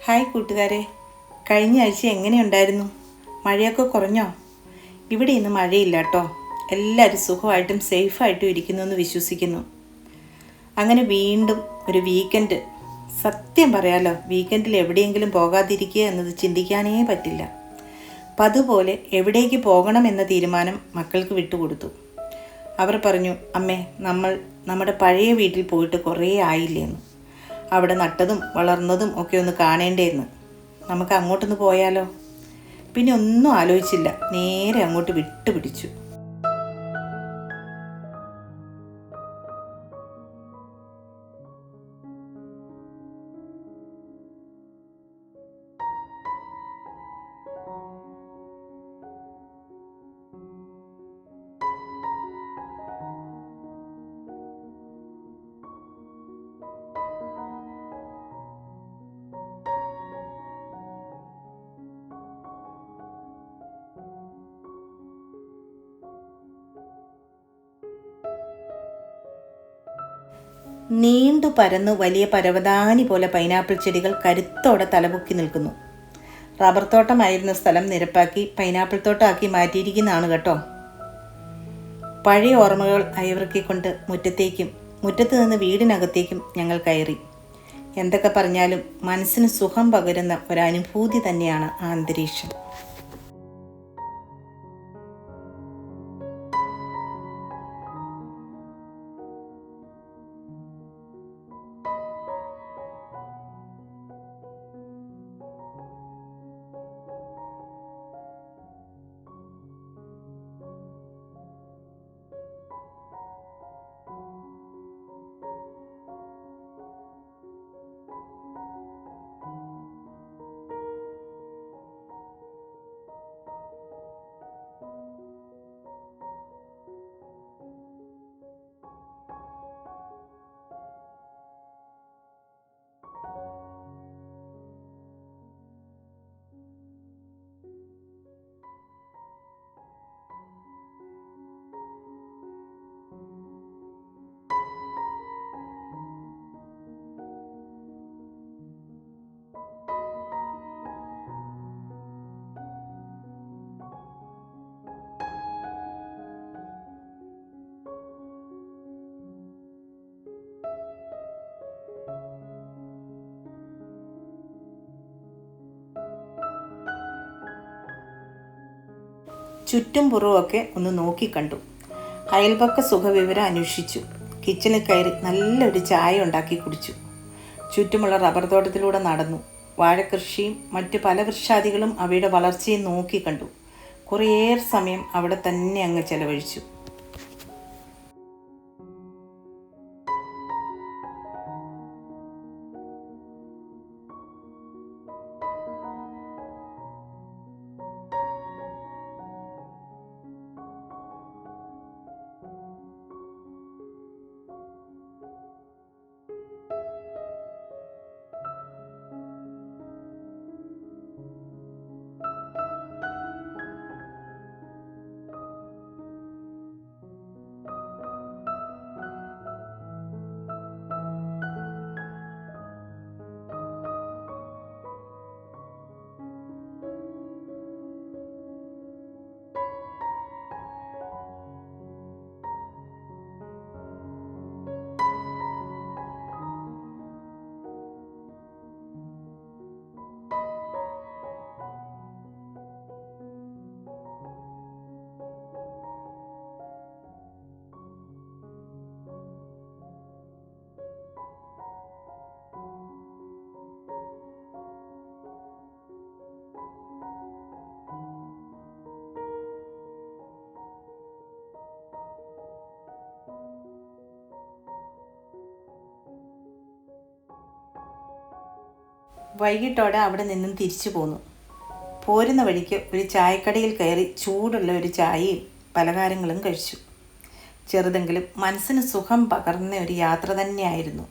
Hi കൂട്ടുകാരെ, കഴിഞ്ഞ ആഴ്ച എങ്ങനെയുണ്ടായിരുന്നു? മഴയൊക്കെ കുറഞ്ഞോ? ഇവിടെ ഇന്ന് മഴയില്ല കേട്ടോ. എല്ലാവരും സുഖമായിട്ടും സേഫായിട്ടും ഇരിക്കുന്നു എന്ന് വിശ്വസിക്കുന്നു. അങ്ങനെ വീണ്ടും ഒരു വീക്കെൻഡ്. സത്യം പറയാലോ, വീക്കെൻഡിൽ എവിടെയെങ്കിലും പോകാതിരിക്കുക എന്നത് ചിന്തിക്കാനേ പറ്റില്ല. അപ്പം അതുപോലെ എവിടേക്ക് പോകണം എന്ന തീരുമാനം മക്കൾക്ക് വിട്ടുകൊടുത്തു. അവർ പറഞ്ഞു, അമ്മേ, നമ്മുടെ പഴയ വീട്ടിൽ പോയിട്ട് കുറേ ആയില്ലേന്ന്. അവിടെ നട്ടതും വളർന്നതും ഒക്കെ ഒന്ന് കാണേണ്ടേന്ന്. നമുക്ക് അങ്ങോട്ടൊന്ന് പോയാലോ? പിന്നെ ഒന്നും ആലോചിച്ചില്ല, നേരെ അങ്ങോട്ട് വിട്ടുപിടിച്ചു. നീണ്ടു പരന്നു വലിയ പരവതാനി പോലെ പൈനാപ്പിൾ ചെടികൾ കരുത്തോടെ തലപൊക്കി നിൽക്കുന്നു. റബ്ബർ തോട്ടമായിരുന്ന സ്ഥലം നിരപ്പാക്കി പൈനാപ്പിൾ തോട്ടമാക്കി മാറ്റിയിരിക്കുന്നതാണ് കേട്ടോ. പഴയ ഓർമ്മകൾ അയവിറക്കിക്കൊണ്ട് മുറ്റത്ത് നിന്ന് വീടിനകത്തേക്കും ഞങ്ങൾ കയറി. എന്തൊക്കെ പറഞ്ഞാലും മനസ്സിന് സുഖം പകരുന്ന ഒരനുഭൂതി തന്നെയാണ് ആ അന്തരീക്ഷം. ചുറ്റും പുറവുമൊക്കെ ഒന്ന് നോക്കിക്കണ്ടു. അയൽപക്ക സുഖവിവരം അന്വേഷിച്ചു. കിച്ചണിൽ കയറി നല്ലൊരു ചായ ഉണ്ടാക്കി കുടിച്ചു. ചുറ്റുമുള്ള റബ്ബർ തോട്ടത്തിലൂടെ നടന്നു. വാഴക്കൃഷിയും മറ്റു പല വൃക്ഷാദികളും അവയുടെ വളർച്ചയും നോക്കിക്കണ്ടു. കുറേയേറെ സമയം അവിടെ തന്നെ അങ്ങ് ചെലവഴിച്ചു. വൈകിട്ടോടെ അവിടെ നിന്നും തിരിച്ചു പോന്നു. പോരുന്ന വഴിക്ക് ഒരു ചായക്കടയിൽ കയറി ചൂടുള്ള ഒരു ചായയും പലഹാരങ്ങളും കഴിച്ചു. ചെറുതെങ്കിലും മനസ്സിന് സുഖം പകർന്ന ഒരു യാത്ര തന്നെയായിരുന്നു.